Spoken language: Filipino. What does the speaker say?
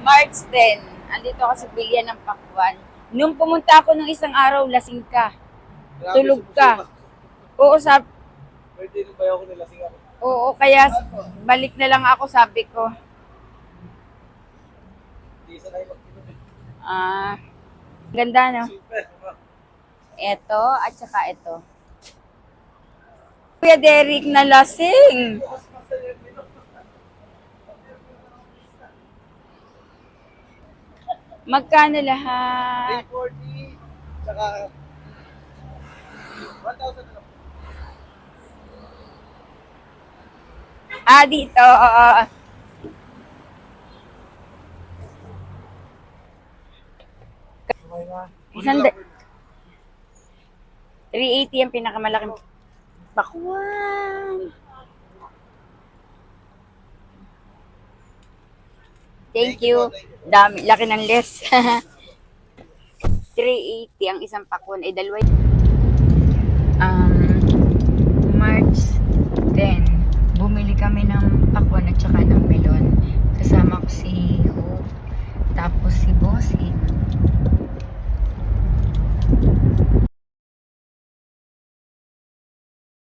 March 10, andito ako sa Bilya ng Pakwan. Nung pumunta ako ng isang araw, lasing ka. Grabe, Tulog ka. sumusuka. Oo, Pwede rin ba ako nilasing ako? oo, kaya balik na lang ako, sabi ko. Hindi sanay mag-inom eh. Ah, ganda no? Super. Ito, at saka ito. Kuya Derek na lasing. Bukas pa sa iyo, inom. Magkano lahat? 340, tsaka 1,000 na lang. Ah, dito. Okay na. Isang 380 ang pinakamalaking pakwan. Thank you. Dami, laki ng less. 380 ang isang pakwan. Ay, dalawa. March 10.